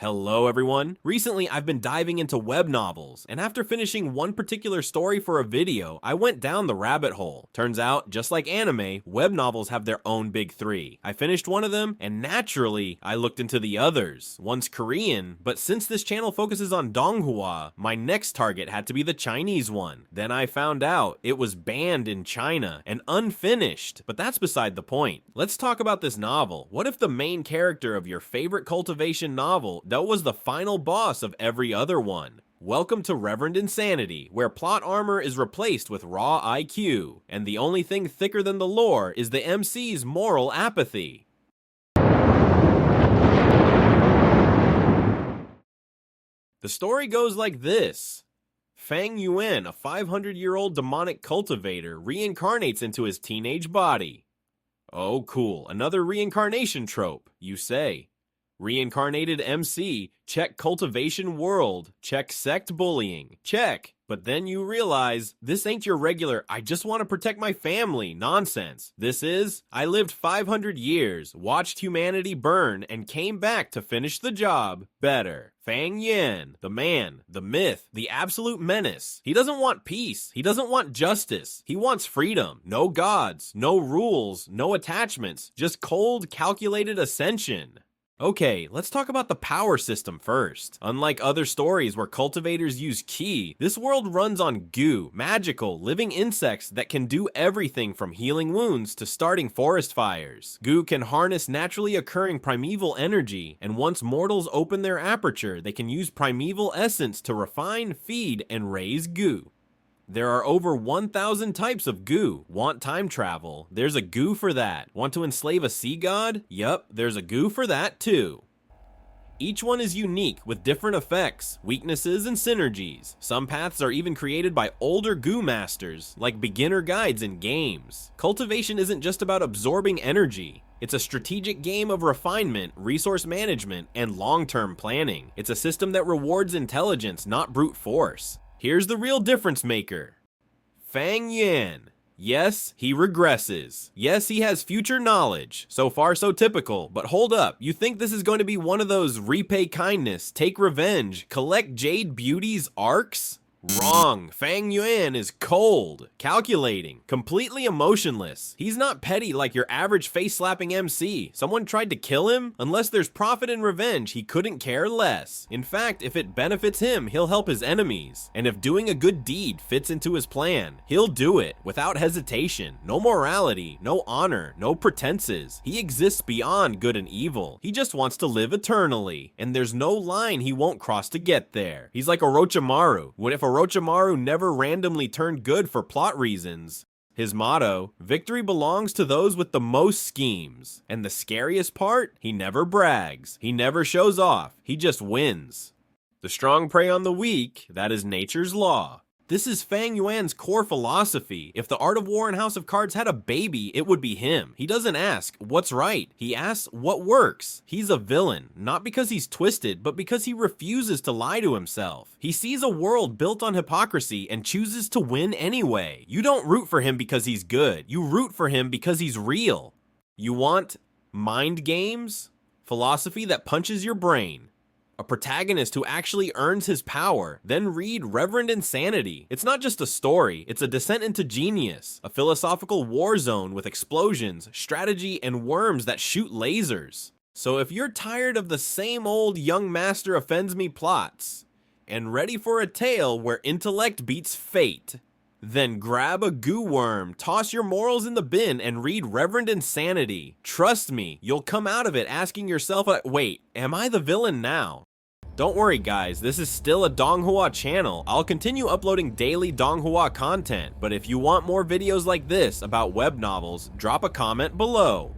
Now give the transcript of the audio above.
Hello everyone! Recently I've been diving into web novels, and after finishing one particular story for a video, I went down the rabbit hole. Turns out, just like anime, web novels have their own big three. I finished one of them, and naturally, I looked into the others. One's Korean, but since this channel focuses on Donghua, my next target had to be the Chinese one. Then I found out it was banned in China and unfinished, but that's beside the point. Let's talk about this novel. What if the main character of your favorite cultivation novel that was the final boss of every other one? Welcome to Reverend Insanity, where plot armor is replaced with raw IQ, and the only thing thicker than the lore is the MC's moral apathy. The story goes like this. Fang Yuan, a 500-year-old demonic cultivator, reincarnates into his teenage body. Oh cool, another reincarnation trope, you say. Reincarnated MC, check cultivation world, check sect bullying, check. But then you realize, this ain't your regular, I just want to protect my family nonsense. This is, I lived 500 years, watched humanity burn, and came back to finish the job better. Fang Yuan, the man, the myth, the absolute menace. He doesn't want peace. He doesn't want justice. He wants freedom. No gods, no rules, no attachments, just cold, calculated ascension. Okay, let's talk about the power system first. Unlike other stories where cultivators use ki, this world runs on goo, magical, living insects that can do everything from healing wounds to starting forest fires. Goo can harness naturally occurring primeval energy, and once mortals open their aperture, they can use primeval essence to refine, feed, and raise goo. There are over 1,000 types of goo. Want time travel? There's a goo for that. Want to enslave a sea god? Yup, there's a goo for that too. Each one is unique with different effects, weaknesses, and synergies. Some paths are even created by older goo masters, like beginner guides in games. Cultivation isn't just about absorbing energy. It's a strategic game of refinement, resource management, and long-term planning. It's a system that rewards intelligence, not brute force. Here's the real difference maker. Fang Yuan. Yes, he regresses. Yes, he has future knowledge. So far, so typical. But hold up, you think this is going to be one of those repay kindness, take revenge, collect jade beauties arcs? Wrong. Fang Yuan is cold, calculating, completely emotionless. He's not petty like your average face-slapping MC. Someone tried to kill him? Unless there's profit and revenge, he couldn't care less. In fact, if it benefits him, he'll help his enemies. And if doing a good deed fits into his plan, he'll do it without hesitation. No morality, no honor, no pretenses. He exists beyond good and evil. He just wants to live eternally. And there's no line he won't cross to get there. He's like Orochimaru. What if Orochimaru never randomly turned good for plot reasons? His motto, victory belongs to those with the most schemes. And the scariest part, he never brags. He never shows off. He just wins. The strong prey on the weak, that is nature's law. This is Fang Yuan's core philosophy. If the Art of War and House of Cards had a baby, it would be him. He doesn't ask, what's right? He asks, what works? He's a villain, not because he's twisted, but because he refuses to lie to himself. He sees a world built on hypocrisy and chooses to win anyway. You don't root for him because he's good. You root for him because he's real. You want mind games? Philosophy that punches your brain. A protagonist who actually earns his power, then read Reverend Insanity. It's not just a story, it's a descent into genius, a philosophical war zone with explosions, strategy, and worms that shoot lasers. So if you're tired of the same old young master offends me plots, and ready for a tale where intellect beats fate, then grab a goo worm, toss your morals in the bin, and read Reverend Insanity. Trust me, you'll come out of it asking yourself, wait, am I the villain now? Don't worry guys, this is still a Donghua channel. I'll continue uploading daily Donghua content, but if you want more videos like this about web novels, drop a comment below.